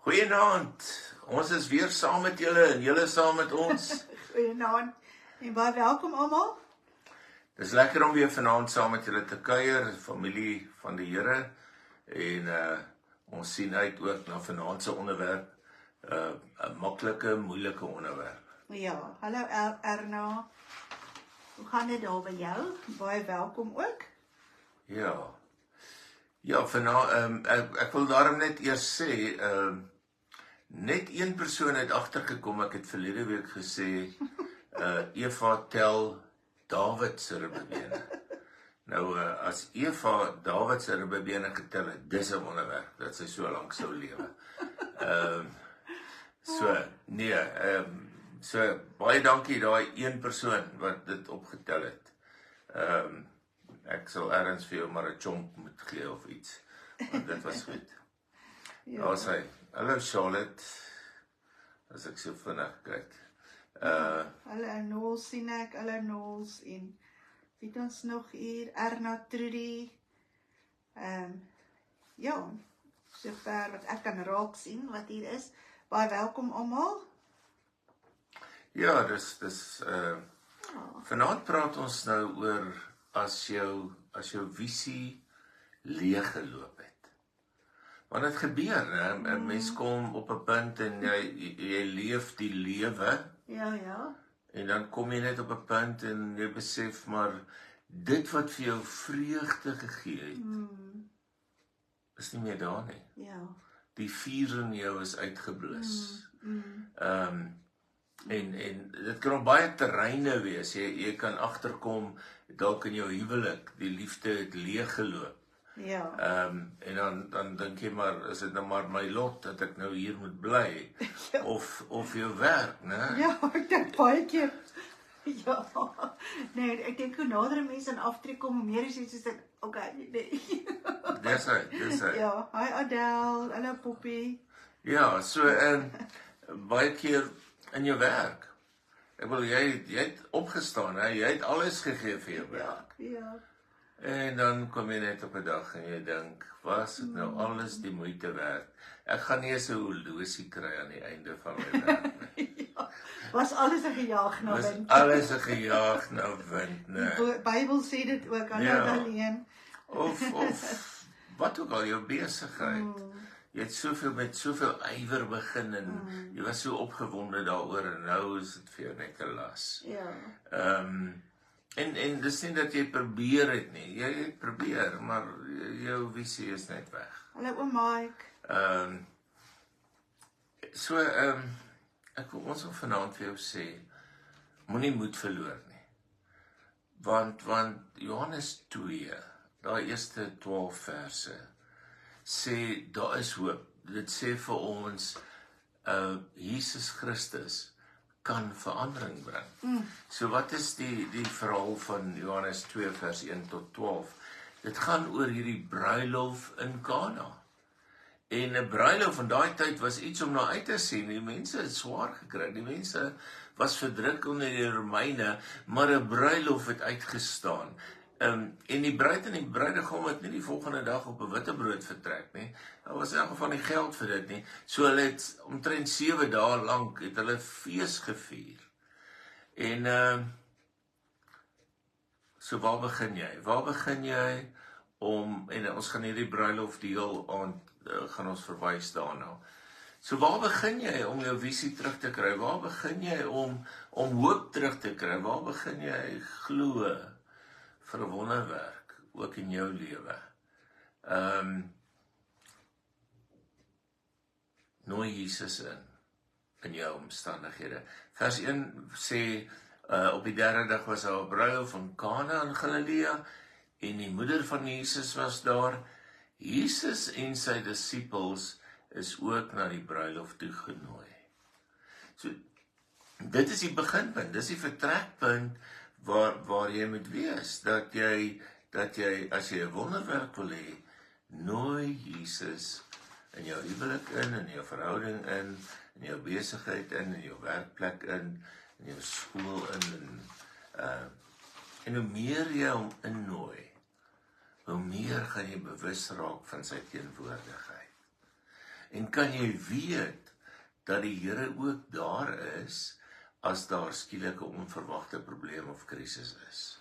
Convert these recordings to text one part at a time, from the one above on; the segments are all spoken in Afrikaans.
Goeienaand, ons is weer saam met julle en julle saam met ons. Goeienaand en baie welkom almal. Dis lekker om weer vanaand saam met julle te kuier, familie van die Here. En ons sien uit ook na vanaand se onderwerp, 'n maklike, moeilike onderwerp. Ja, hallo Erna. Hoe gaan dit daar by jou? Baie welkom ook. Ja, vanaand, ek wil daarom net eers sê, net een persoon het agtergekom. Ek het verlede week gesê, Eva tel Dawid se ribbebene. Nou, as Eva Dawid se ribbebene getel het, dis 'n wonderwerk dat sy so lank sou lewe. So baie dankie daai een persoon wat dit opgetel het. Ek sal ergens vir jou maar 'n chomp moet gee of iets, want dit was goed. Ja. Daar sê, hallo Charlotte, as ek so vinnig kyk. Hallo Noels sien ek, hallo Noels en wie het ons nog hier? Erna Trudy. Ja, sover wat ek kan raak sien wat hier is. Baie welkom almal. Ja, vanaand praat ons nou oor as jou visie leeggeloop het. Want dit gebeur, né? 'n Mens kom op 'n punt en jy leef die lewe. Ja. En dan kom jy net op 'n punt en jy besef maar dit wat vir jou vreugde gegee het, is nie meer daar nie. Ja. Die vuur in jou is uitgeblus. En dit kan op baie terreine wees. Jy kan agterkom dalk in jou huwelik, die liefde het leeggeloop. Ja. En dan dink jy maar, is dit nou maar my lot dat ek nou hier moet bly? Ja. Of jou werk, né? Ja, ek dink baie keer. Ja. Nee, ek dink hoe nader mense aan aftrek kom, hoe meer is iets soos okay, nee. Dis hy. Ja, hi Adele, hallo Poppy. Ja, so baie keer in jou werk. Ek wil jy het opgestaan, hè? Jy het alles gegee vir jou werk. Ja. En dan kom jy net op 'n dag en jy dink, was dit nou alles die moeite werd? Ek gaan nie eens 'n horlosie kry aan die einde van my werk nie. Ja. Was alles 'n gejaag na Was wind. alles 'n gejaag na wind, né? Die Bybel sê dit ook, Ja. alleen. Of wat ook al jou besigheid. Jy het met soveel ywer begin en jy was so opgewonde daaroor en nou is dit vir jou net 'n las. Ja. En dis nie dat jy probeer het nie. Jy het probeer, maar jou visie is net weg. Hallo oom Mike. Ek wil ons vanaand vir jou sê, moenie moed verloor nie. Want Johannes 2, daai eerste 12 verse, sê daar is hoop. Dit sê vir ons, Jesus Christus kan verandering bring. So wat is die verhaal van Johannes 2 vers 1 tot 12? Dit gaan oor hierdie bruilof in Kana. En 'n bruilof van daai tyd was iets om na uit te sien. Die mense het swaar gekry. Die mense was verdruk onder die Romeine, maar 'n bruilof het uitgestaan. En die bruid en die bruidegom het nie die volgende dag op 'n witbrood vertrek nie. Daar was in elk geval nie geld vir dit nie. So hulle het omtrent 7 dae lank het hulle fees gevier. En so waar begin jy? Waar begin jy en ons gaan hierdie bruilof deel aan gaan ons verwys daarna. So waar begin jy om jou visie terug te kry? Waar begin jy om hoop terug te kry? Waar begin jy glo vir 'n wonderwerk ook in jou lewe? Nooi Jesus in jou omstandighede. Vers 1 sê, op die 3de dag was daar 'n bruilof in Kana in Galilea en die moeder van Jesus was daar. Jesus en sy disippels is ook na die bruilof toegenooi. So dit is die beginpunt, dis die vertrekpunt waar jy moet wees, dat jy as jy 'n wonderwerk wil hê, nooi Jesus in jou huwelik in jou verhouding in jou besigheid in jou werkplek in jou skool en hoe meer jy hom innooi, hoe meer gaan jy bewus raak van sy teenwoordigheid. En kan jy weet dat die Here ook daar is as daar skielike onverwagte probleem of krisis is.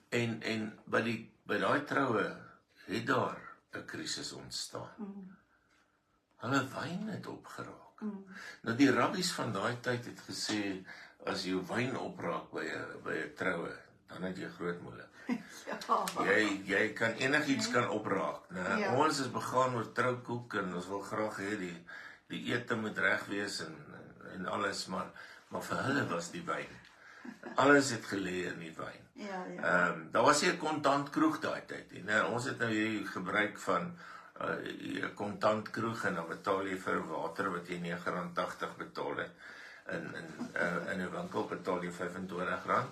En by daai troue het daar 'n krisis ontstaan. Hulle wyn het opgeraak. Nou die rabbies van daai tyd het gesê, as jy wyn opraak by 'n troue, dan het jy groot moeilik. Jy kan enigiets kan opraak, né? Ja. Ons is begaan oor troukoek en ons wil graag hê die ete moet reg wees en alles, maar vir hulle was die wyn. Alles het gelê in die wyn. Ja. Daar was nie 'n kontant kroeg daai tyd nie, né? Ons het nou hierdie gebruik van 'n kontant kroeg en dan betaal jy vir water wat jy R9.80 betaal het. In 'n winkel betaal jy R25.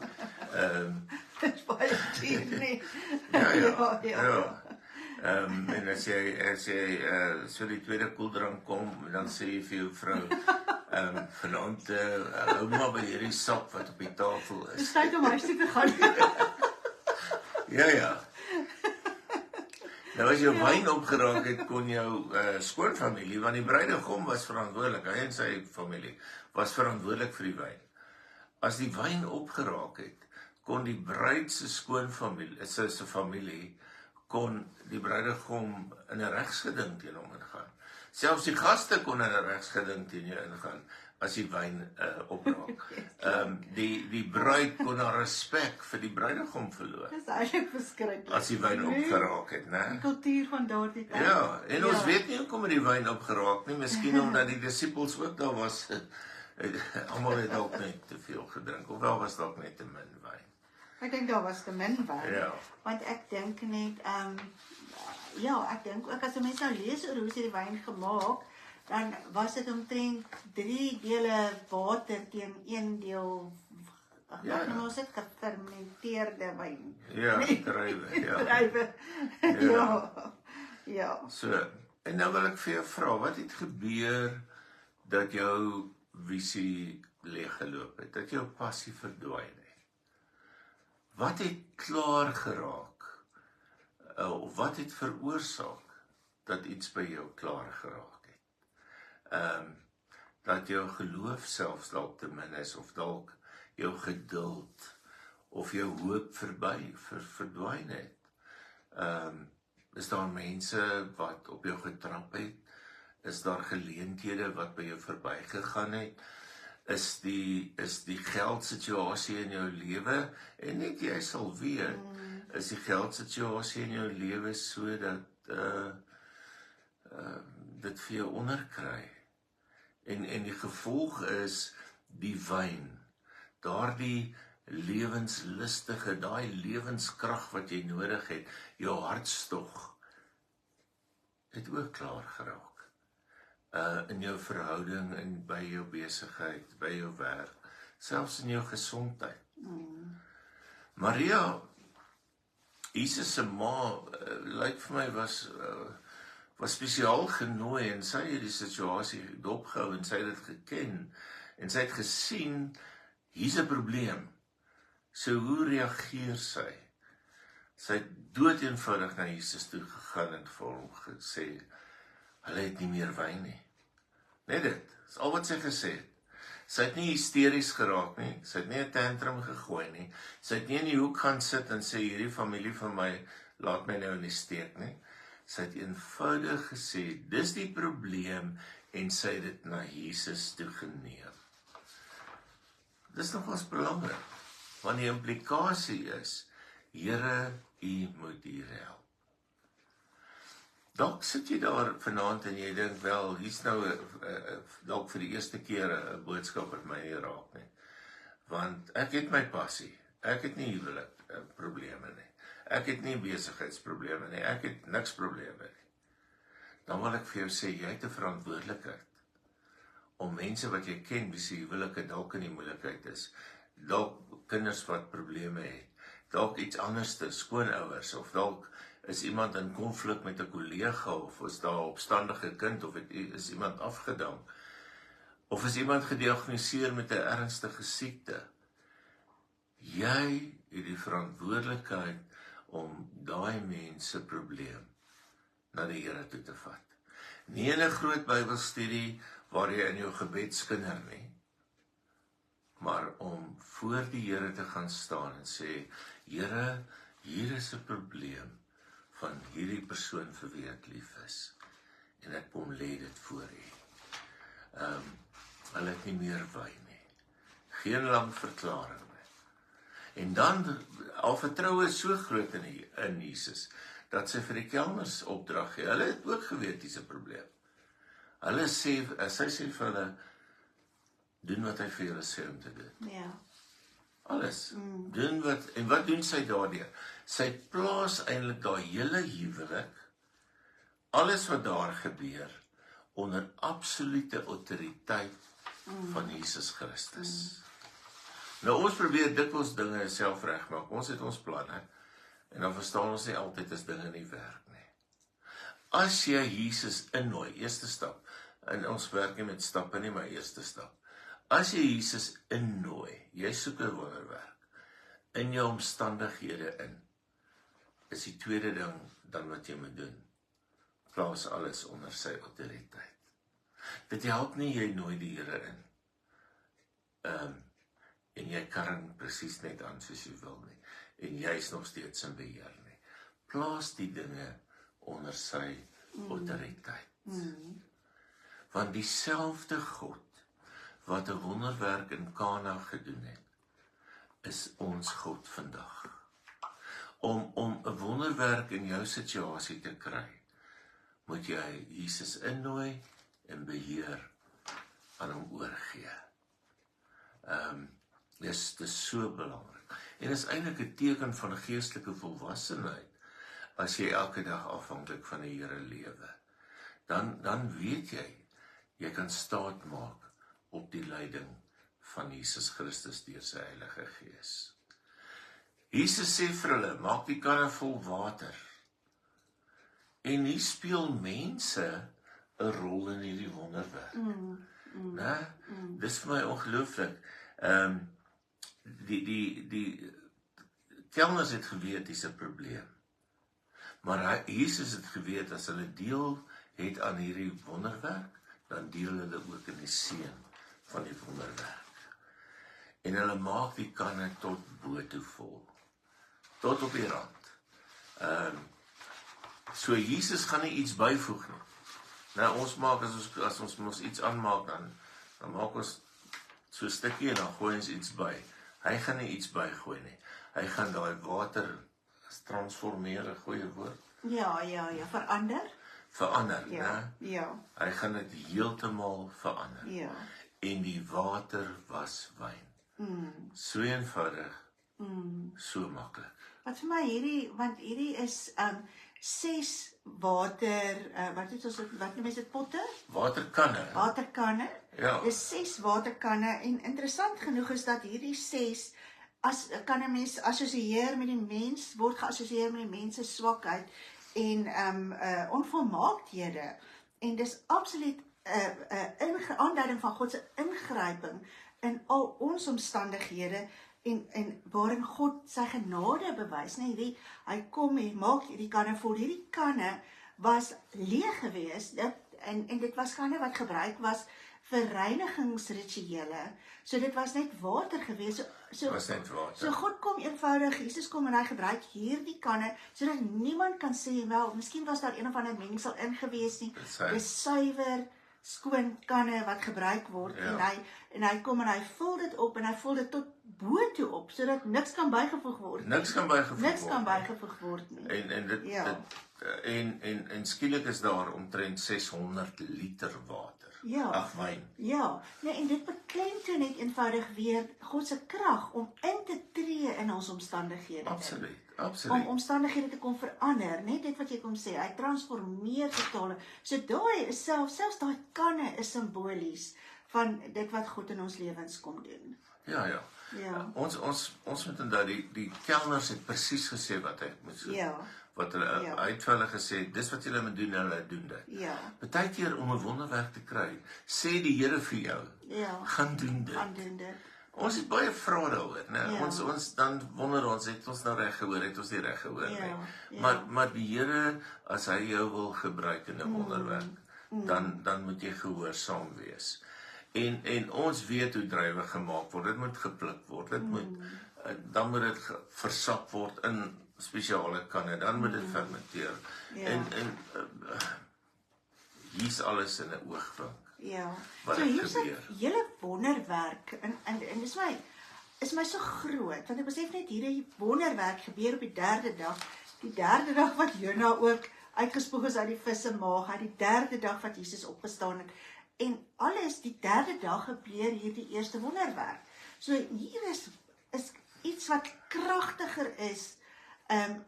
Dis baie cheap nie. Ja. En as jy so die tweede koeldrank kom, dan sê jy vir jou vrou, vanaand hou maar by hierdie sap wat op die tafel is. Dis tyd om huis toe te gaan. Ja. Nou as jou wyn opgeraak het, kon jou skoonfamilie, want die bruidegom was verantwoordelik, hy en sy familie was verantwoordelik vir die wyn. As die wyn opgeraak het, kon die bruid se skoonfamilie, sy familie, kon die bruidegom in 'n regsgeding teen hom ingaan. Selfs die gaste kon in 'n regsgeding teen jou ingaan as die wyn opraak. Die bruid kon haar respek vir die bruidegom verloor. Dis eintlik verskriklik. As die wyn opgeraak het, né? Die kultuur van daardie tyd. Ja, en ons weet nie hoekom het die wyn opgeraak nie, miskien omdat die disippels ook daar was. Almal het dalk net te veel gedrink, of wel was dalk net te min wyn. Ek dink daar was te min wyn. Ja. Want ek dink net, ek dink ook as jy mens nou lees oor hoe sy die wyn gemaak, dan was dit omtrent 3 dele water teen 1 deel wat noem ons dit, gefermenteerde wyn. Ja, druiwe, ja. Druiwe. Ja. So, en nou wil ek vir jou vra, wat het gebeur dat jou visie leeggeloop het, dat jou passie verdwyn het? Wat het klaar geraak, of wat het veroorsaak dat iets by jou klaar geraak het? Dat jou geloof selfs dalk te min is, of dalk jou geduld, of jou hoop verdwyn het. Is daar mense wat op jou getrap het? Is daar geleenthede wat by jou verbygegaan het? Is die geldsituasie in jou lewe, en net jy sal weet, is die geldsituasie in jou lewe so dat dit vir jou onderkry. En die gevolg is die wyn, daardie lewenslustige, daai lewenskrag wat jy nodig het, jou hartstog, het ook klaar geraak. In jou verhouding, en by jou besigheid, by jou werk, selfs in jou gesondheid. Maria, Jesus se ma, lyk vir my was spesiaal genooi, en sy het die situasie dopgehou, en sy het dit geken, en sy het gesien, hier's 'n probleem. So hoe reageer sy? Sy het dood eenvoudig na Jesus toe gegaan en vir hom gesê, hulle het nie meer wyn nie. Net dit, is al wat sy gesê het. Sy het nie hysteries geraak nie, sy het nie 'n tantrum gegooi nie, sy het nie in die hoek gaan sit en sê, hierdie familie van my, laat my nou in die steek nie. Sy het eenvoudig gesê, dis die probleem, en sy het dit na Jesus toe geneem. Dis nogals belangrik, want die implikasie is, Here, U moet hier help. Dalk sit jy daar vanaand en jy dink, wel, hier's nou dalk vir die eerste keer 'n boodskap wat my nie raak nie. Want ek het my passie, ek het nie huwelik probleme nie, ek het nie besigheidsprobleme nie, ek het niks probleme nie. Dan wil ek vir jou sê, jy het 'n verantwoordelikheid om mense wat jy ken, wie se huwelike dalk in die moeilikheid is, dalk kinders wat probleme het, dalk iets anders, skoonouers, of dalk is iemand in konflik met 'n kollega, of is daar 'n opstandige kind, of is iemand afgedank, of is iemand gediagnoseer met 'n ernstige siekte. Jy het die verantwoordelikheid om daai mense probleem na die Here toe te vat. Nie in 'n groot Bybelstudie waar jy in jou gebed skinder nie, maar om voor die Here te gaan staan en sê, Here, hier is 'n probleem van hierdie persoon vir wie ek lief is, en ek kom lê dit voor U. Hulle het nie meer wyn nie, geen lang verklaring nie. En dan, al vertroue is so groot in Jesus, dat sy vir die kelners opdrag gee. Hulle het ook geweet dis 'n probleem. Sy sê vir hulle, doen wat hy vir julle sê om te doen. Ja. Alles. Doen wat doen sy daardeur? Sy plaas eintlik daai hele huwelik, alles wat daar gebeur, onder absolute autoriteit van Jesus Christus. Nou ons probeer dikwels dinge self regmaak. Ons het ons planne, en dan verstaan ons nie altyd as dinge nie werk nie. As jy Jesus innooi, eerste stap, en ons werk nie met stappe nie, maar eerste stap. As jy Jesus innooi, jy soek 'n wonderwerk, in jou omstandighede in, is die tweede ding dan wat jy moet doen. Plaas alles onder sy autoriteit. Dit help nie, jy nooi die Here in. En jy karring presies net aan soos jy wil nie. En jy is nog steeds in beheer nie. Plaas die dinge onder sy autoriteit. Want dieselfde God wat 'n wonderwerk in Kana gedoen het, is ons God vandag. Om 'n wonderwerk in jou situasie te kry, moet jy Jesus innooi en beheer aan hom oorgee. Dis so belangrik. En is eintlik 'n teken van geestelike volwassenheid, as jy elke dag afhanklik van die Here lewe. Dan weet jy kan staat maak op die leiding van Jesus Christus deur sy Heilige Gees. Jesus sê vir hulle, maak die kanne vol water. En hier speel mense 'n rol in hierdie wonderwerk. Dis vir my ongelooflik. Die kelners het geweet dis 'n probleem. Maar Jesus het geweet, as hulle deel het aan hierdie wonderwerk, dan deel hulle ook in die seën van die wonderwerk. En hulle maak die kanne tot bo toe vol. Tot op die rand. So Jesus gaan nie iets byvoeg nie. Nou ons maak, as ons iets aanmaak, dan maak ons so 'n stukkie en dan gooi ons iets by. Hy gaan nie iets bygooi nie. Hy gaan daai water transformeer, 'n goeie woord. Ja, verander. Verander, Ja. Hy gaan dit heeltemal verander. Ja. En die water was wyn. So eenvoudig, so maklik. Wat vir my want hierdie is 6 water, wat noem dit, potte? Waterkanne. Ja. Dis 6 waterkanne, en interessant genoeg is dat hierdie 6, kan 'n mens assosieer met die mens, word geassosieer met die mens se swakheid en onvolmaaktheden. En dis absoluut 'n aanduiding van God se ingryping in al ons omstandighede, en waarin God sy genade bewys. Hy kom en maak hierdie kanne vol. Hierdie kanne was leeg gewees, en dit was kanne wat gebruik was vir reinigingsrituele. So dit was net water gewees. So God kom eenvoudig, Jesus kom en hy gebruik hierdie kanne, sodat niemand kan sê, wel, miskien was daar een of ander mengsel ingewees nie. Dis suiwer, skoon kanne wat gebruik word, en hy kom en hy vul dit op, en hy vul dit tot bo toe op, sodat niks kan bygevoeg word. Niks kan bygevoeg word nie. En skielik is daar omtrent 600 liter water. Wyn. En dit beklemtoon net eenvoudig weer God se krag om in te tree in ons omstandighede. Absoluut. Om omstandighede te kom verander, net dit wat jy kom sê, hy transformeer totaal. So daai is selfs daai kanne is simbolies van dit wat God in ons lewens kom doen. Ja. Ons moet onthou, die kelners het presies gesê wat hy moet doen. Wat hulle uit vir hulle gesê, dis wat julle moet doen, hulle doen dit. Partykeer om 'n wonderwerk te kry, sê die Here vir jou, gaan doen dit. Ons het baie vrae daaroor, né? Ja. Ons dan wonder ons, het ons nou reg gehoor, het ons nie reg gehoor nie. Ja. Maar die Here, as hy jou wil gebruik in 'n wonderwerk, dan moet jy gehoorsaam wees. En ons weet hoe druiwe gemaak word. Dit moet gepluk word. Dit moet dan moet dit versap word in spesiale kanne, dan moet dit fermenteer. Ja. En hier's alles in 'n oogwink. Ja. Wat So het hier's 'n gebeur? hele wonderwerk en is my so groot, want ek besef net hierdie wonderwerk gebeur op die derde dag. Die derde dag wat Jona ook uitgespoeg is uit die vis se maag, uit die derde dag wat Jesus opgestaan het. En alles, die derde dag gebeur hierdie eerste wonderwerk. So hier is iets wat kragtiger is,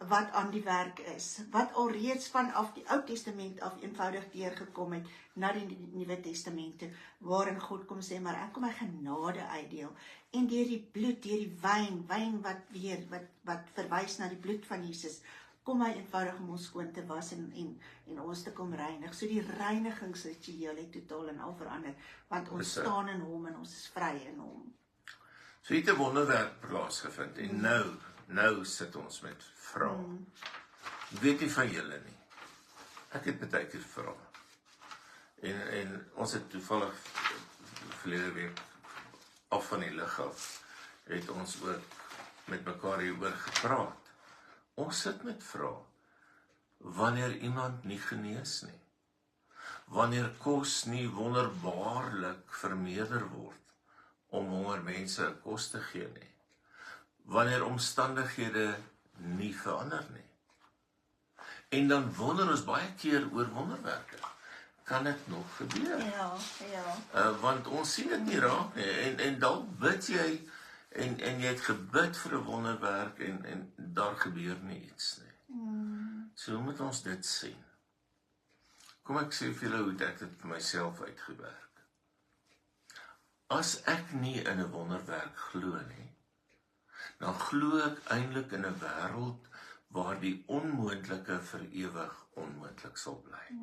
wat aan die werk is, wat alreeds vanaf die Ou Testament af eenvoudig deurgekom het na die Nuwe Testament toe, waarin God kom sê, maar ek kom my genade uitdeel. En deur die bloed, deur die wyn wat verwys na die bloed van Jesus, kom hy eenvoudig om ons skoon te was en ons te kom reinig. So die reinigingsritueel het totaal en al verander, want ons staan in hom en ons is vry in hom. So het 'n wonderwerk plaasgevind en nou sit ons met vrae. Weet nie van julle nie. Ek het baie keer vra. En ons het toevallig verlede week af van die lig af het ons ook met mekaar hieroor gepraat. Ons sit met vrae. Wanneer iemand nie genees nie. Wanneer kos nie wonderbaarlik vermeerder word om honger mense kos te gee nie. Wanneer omstandighede nie verander nie. En dan wonder ons baie keer oor wonderwerke. Kan dit nog gebeur? Ja. Want ons sien dit nie raak nie. En dalk bid jy en jy het gebid vir 'n wonderwerk en daar gebeur nie iets nie. So hoe moet ons dit sien? Kom ek sê vir julle hoe ek dit vir myself uitgewerk. As ek nie in 'n wonderwerk glo nie, dan glo ek eintlik in 'n wêreld waar die onmoontlike vir ewig onmoontlik sal bly.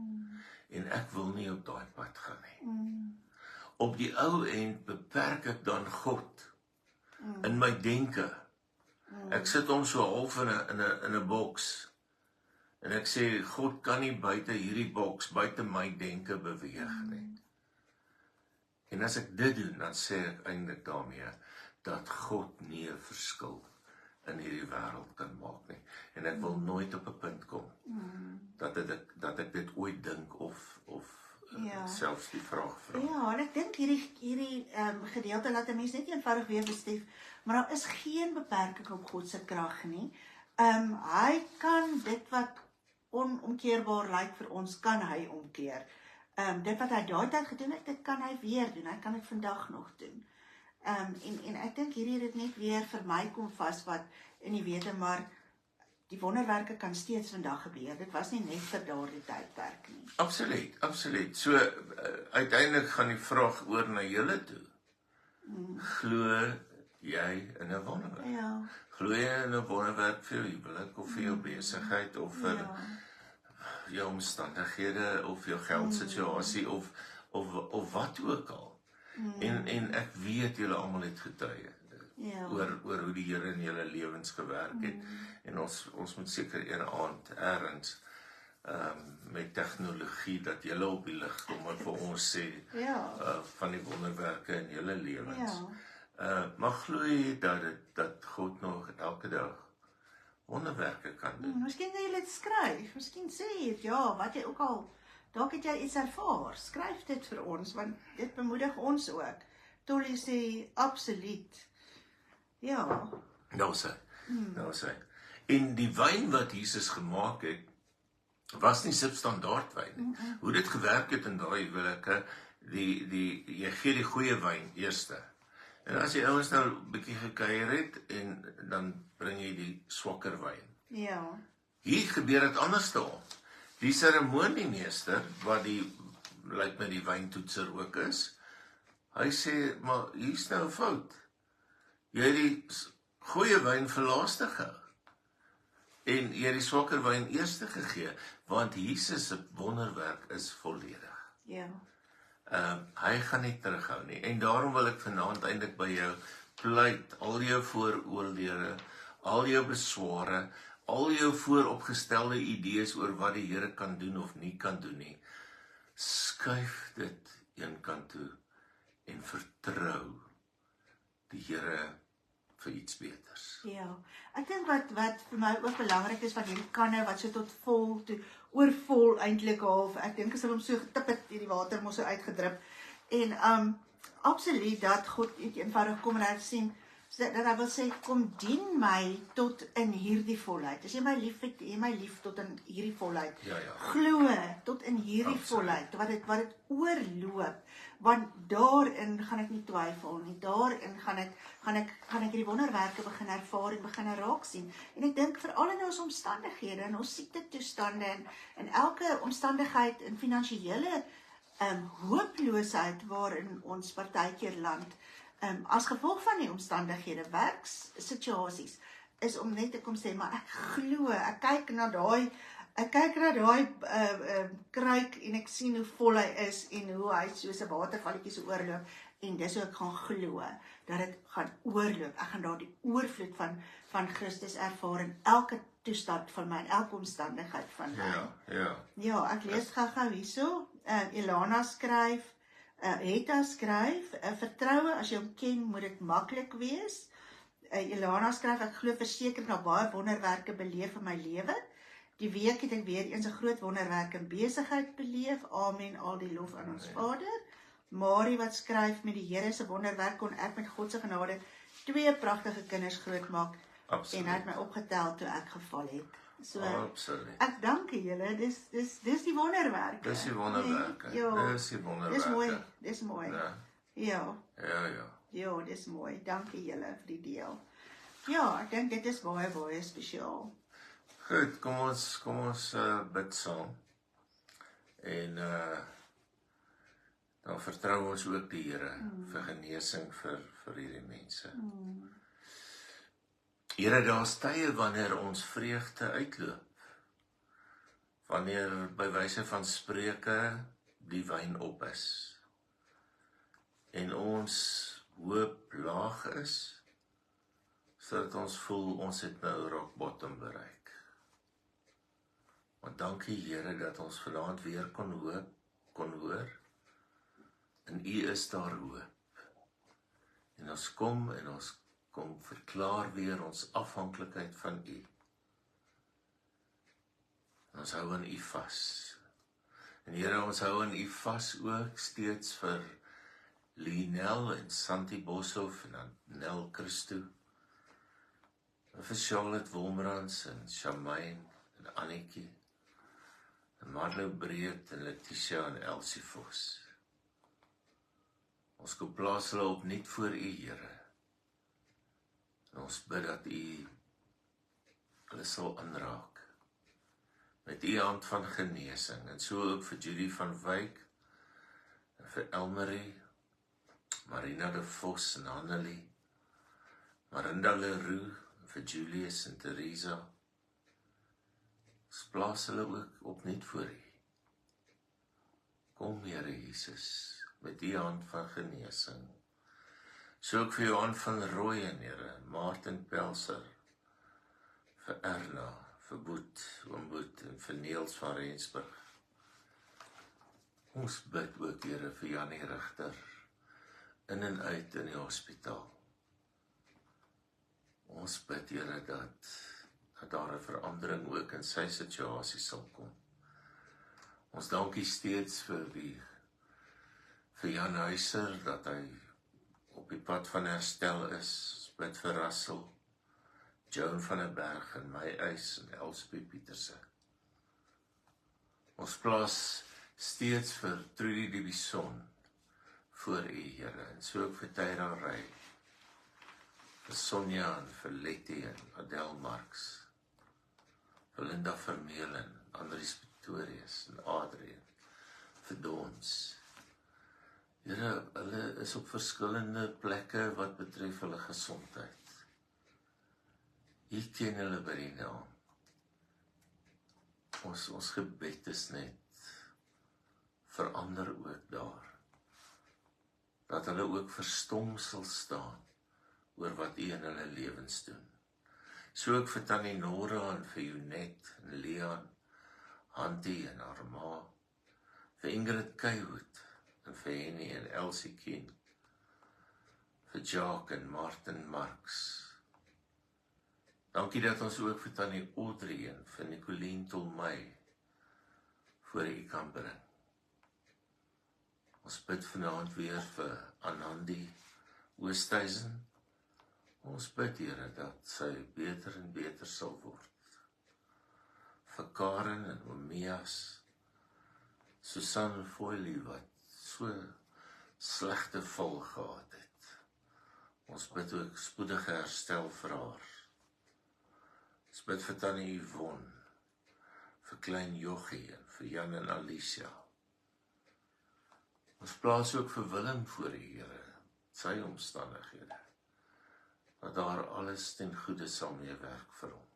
En ek wil nie op daai pad gaan nie. Op die ou end beperk ek dan God in my denke. Ek sit hom so half in 'n boks. En ek sê God kan nie buite hierdie boks, buite my denke beweeg nie. En as ek dit doen, dan sê ek eintlik daarmee dat God nie 'n verskil in hierdie wêreld kan maak nie. En ek wil nooit op 'n punt kom dat ek dit ooit dink of selfs die vraag vra. Ja, en ek dink hierdie gedeelte laat 'n mens net eenvoudig weer besef, maar daar is geen beperking op God se krag nie. Hy kan dit wat onomkeerbaar lyk vir ons, kan hy omkeer. Dit wat hy daai tyd gedoen het, dit kan hy weer doen. Hy kan dit vandag nog doen. En ek dink hierdie het dit net weer vir my kom vasvat in die wete, maar die wonderwerke kan steeds vandag gebeur. Dit was nie net vir daardie tydperk nie. Absoluut. So uiteindelik gaan die vraag oor na julle toe. Glo jy in 'n wonderwerk? Ja. Glo jy in 'n wonderwerk vir jou huwelik of vir jou besigheid of vir jou omstandighede of jou geldsituasie of wat ook al. En ek weet julle almal het getuie oor hoe die Here in julle lewens gewerk het. En ons moet seker een aand ergens met tegnologie dat julle op die lig kom en vir ons sê van die wonderwerke in julle lewens. Maar glo jy dat God nog elke dag wonderwerke kan doen? Miskien wil jy dit skryf. Miskien sê jy wat jy ook al, dalk het jy iets ervaar. Skryf dit vir ons, want dit bemoedig ons ook. Tolly sê absoluut. Ja. Nou sê. En die wyn wat Jesus gemaak het, was nie substandaard wyn nie. Hoe dit gewerk het in daai huwelike, jy gee die goeie wyn eerste. En as die ouens nou 'n bietjie gekuier het, en dan bring jy die swakker wyn. Ja. Hier gebeur dit andersom. Die seremoniemeester, wat lyk met die wyntoetser ook is, hy sê, maar hier's nou 'n fout. Jy het die goeie wyn vir laaste gehou. En jy het die swakker wyn eerste gegee, want Jesus se wonderwerk is volledig. Ja. Hy gaan nie terughou nie. En daarom wil ek vanaand eintlik by jou pleit, al jou vooroordeele, al jou besware, al jou vooropgestelde idees oor wat die Here kan doen of nie kan doen nie, skuif dit een kant toe en vertrou die Here vir iets beters. Ja, ek dink wat vir my ook belangrik is van hierdie kanne wat so tot vol toe, oorvol eintlik half, ek dink as hulle hom so getip het, die water mos so uitgedrup, en absoluut dat God net eenvoudig kom en hy sien, dat hy wil sê, kom dien my tot in hierdie volheid, as jy my lief het, jy my lief tot in hierdie volheid, Ja. glo tot in hierdie Absoluut. volheid, wat het oorloop, want daarin gaan ek nie twyfel nie, daarin gaan ek hierdie wonderwerke begin ervaar en begin raak sien, en ek dink veral in ons omstandighede, in ons siektetoestande, en elke omstandigheid in finansiële hooploosheid waarin ons partykeer land, as gevolg van die omstandighede, werkssituasies, is om net te kom sê, maar ek glo, ek kyk na daai kruik en ek sien hoe vol hy is en hoe hy soos 'n watervalletjie so oorloop en dis hoe ek gaan glo dat dit gaan oorloop. Ek gaan daar die oorvloed van Christus ervaar in elke toestand van my, in elke omstandigheid van my. Ja, ek lees gou hierso. Elana skryf, Hetta skryf, vertroue as jy hom ken, moet dit maklik wees. Elana skryf, ek glo verseker na baie wonderwerke beleef in my lewe. Die week het ek weer eens 'n groot wonderwerk in besigheid beleef. Amen, al die lof aan ons Vader. Marie wat skryf, met die Here se wonderwerk kon ek met God se genade 2 pragtige kinders grootmaak. Absoluut. En hy het my opgetel toe ek geval het. So, Absoluut. ek dank julle, dis die wonderwerke. Dis die wonderwerke. Ja, Dis die wonderwerke. dis mooi. Ja. Ja, Ja. dis mooi. Dankie julle vir die deel. Ja, ek dink dit is baie spesiaal. Goed, kom ons bid saam. En dan vertrou ons ook die Here vir genesing vir hierdie mense. Here, daar's tye wanneer ons vreugde uitloop. Wanneer by wyse van Spreuke die wyn op is. En ons hoop laag is, sodat ons voel ons het nou rock bottom bereik. Maar dankie Here dat ons vanaand weer kon hoor. In U is daar hoop. En ons kom verklaar weer ons afhanklikheid van U. En ons hou aan U vas. En Here, ons hou aan U vas ook steeds vir Lionel en Santi Boshoff en dan Nel Christo. En vir Charlotte Wolmerans en Shamaine en Annetjie. En Marlo Breed en Letitia en Elsie Vos. Ons kom plaas hulle opnuut voor U, Here. En ons bid dat U hulle sal aanraak met U hand van genesing. En so ook vir Judy van Wyk en vir Elmarie, Marina de Vos en Annelie, Marinda Leroux en vir Julius en Teresa. Ons plaas hulle ook opnuut voor U. Kom, Here Jesus, met U hand van genesing. So ook vir Johan van Rooyen, Here, Martin Pelser, vir Erna, vir Boet, oom Boet en vir Niels van Rensburg. Ons bid ook, Here, vir Janie Rigter, in en uit in die hospitaal. Ons bid, Here, dat daar 'n verandering ook in sy situasie sal kom. Ons dankie steeds vir Jan Huiser, dat hy op die pad van herstel is. Ons bid vir Russell, Joan van der Berg en my eis en Elspie Pieterse. Ons plaas steeds vir Trudy die Bison voor U, Here, en so ook vir Tyra Ray, vir Sonja en vir Letty en Adele Marks, vir Linda Vermeulen, Andries Pretorius en Adrian, vir Dons. Here, hulle is op verskillende plekke wat betref hulle gesondheid. U ken hulle by die naam. Ons gebed is net, verander ook daar. Dat hulle ook verstom sal staan oor wat U in hulle lewens doen. So ook vir Tannie Nora en vir Jonet en Leon, Hantie en haar ma, vir Ingrid Keiwood en vir Henny en Elsie Kien, vir Jacques en Martin Marx. Dankie dat ons ook vir Tannie Audrey en vir Nicolien Tolmey voor U kan bring. Ons bid vanaand weer vir Anandi Oosthuizen. Ons bid, Here, dat sy beter en beter sal word. Vir Karen en Omias, Susan Foylie wat so slegte val gehad het. Ons bid ook spoedige herstel vir haar. Ons bid vir Tannie Yvonne, vir klein Jochie en vir Jan en Alicia. Ons plaas ook vir Willem voor die Here, sy omstandighede, dat daar alles ten goeie sal meewerk vir hom.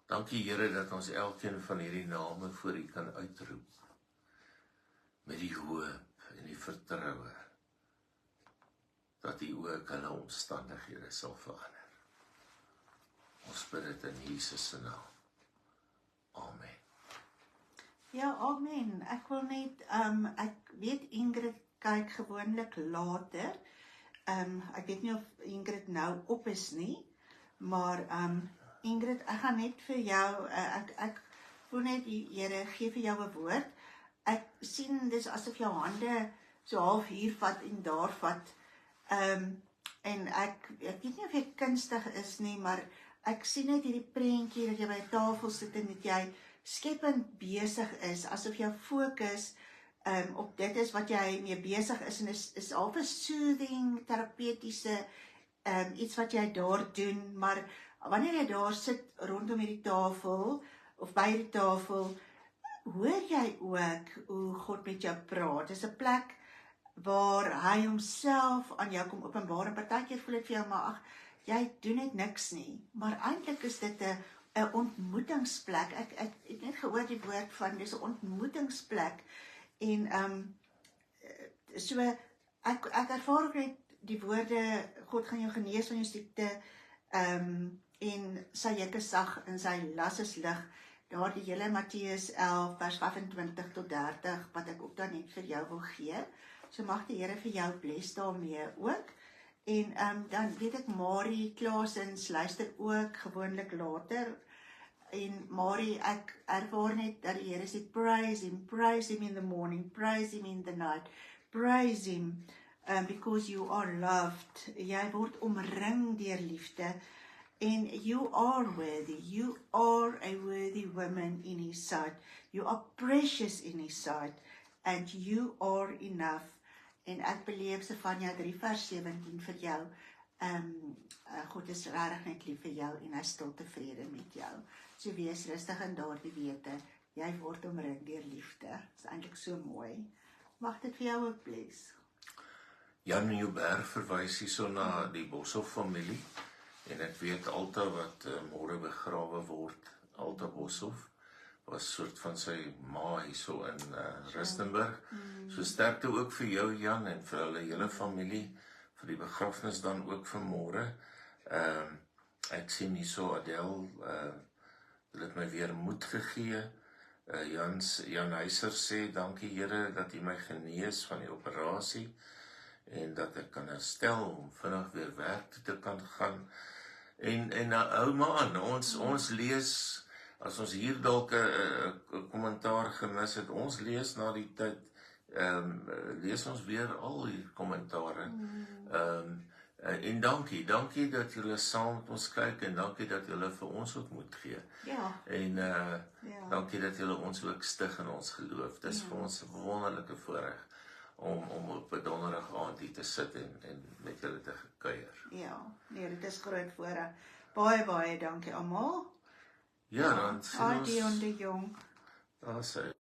Dankie Here dat ons elkeen van hierdie name voor U kan uitroep, met die hoop en die vertroue, dat U ook hulle omstandighede sal verander. Ons bid dit in Jesus se naam. Amen. Ja, amen. Ek wil net, ek weet Ingrid kyk gewoonlik later. Ek weet nie of Ingrid nou op is nie, maar Ingrid, ek gaan net vir jou, ek voel net die Here gee vir jou 'n woord. Ek sien dis asof jou hande so half hier vat en daar vat. En ek weet nie of jy kunstig is nie, maar ek sien net hierdie prentjie dat jy by 'n tafel sit en dat jy skepend besig is, asof jou fokus op dit is wat jy mee besig is, en is half 'n soothing, terapeutiese iets wat jy daar doen, maar wanneer jy daar sit rondom hierdie tafel, of by die tafel, hoor jy ook hoe God met jou praat. Dis 'n plek waar hy homself aan jou kom openbaar, en partykeer voel dit vir jou, maar ag, jy doen net niks nie, maar eintlik is dit 'n ontmoetingsplek. Ek het net gehoor die woord van, dis 'n ontmoetingsplek, en so, ek ervaar ook net die woorde, God gaan jou genees van jou siekte, en sy juk is sag en sy las is lig, daar die hele Matteus 11 vers 25 tot 30, wat ek ook dan net vir jou wil gee. So mag die Here vir jou bless daarmee ook. En dan weet ek Marie Klaasens luister ook gewoonlik later. En Marie, ek ervaar net dat die Here sê praise him in the morning, praise him in the night, praise him because you are loved. Jy word omring deur liefde. And you are worthy. You are a worthy woman in his sight. You are precious in his sight. And you are enough. En ek beleef Sefanja 3 vers 17 vir jou. God is regtig net lief vir jou en hy stil tevrede met jou. So wees rustig in daardie wete. Jy word omring deur liefde. Dit is eintlik so mooi. Mag dit vir jou ook bless. Jan Joubert verwys hierso na die Boshoff familie. En ek weet Alta wat môre begrawe word, Alta Boshoff, was soort van sy ma hierso in Rustenburg. So sterkte ook vir jou Jan en vir hulle hele familie, vir die begrafnis dan ook vir môre. Ek sien hierso Adel, het my weer moed gegee. Jan Huiser sê, dankie Here dat U my genees van die operasie, en dat ek kan herstel om vinnig weer werk toe te kan gaan. En hou maar aan, ons lees, as ons hier dalk 'n kommentaar gemis het, ons lees na die tyd, lees ons weer al die kommentare. En dankie dat julle saam met ons kyk, en dankie dat julle vir ons ook moed gee. Ja. En dankie dat julle ons ook stig in ons geloof. Dis vir ons 'n wonderlike voorreg om op 'n donderdag aand hier te sit en met julle te kuier. Ja, nee, dit is groot voorreg. Baie dankie almal. Ja, dan sien ons. Dion de Jong. Daar sê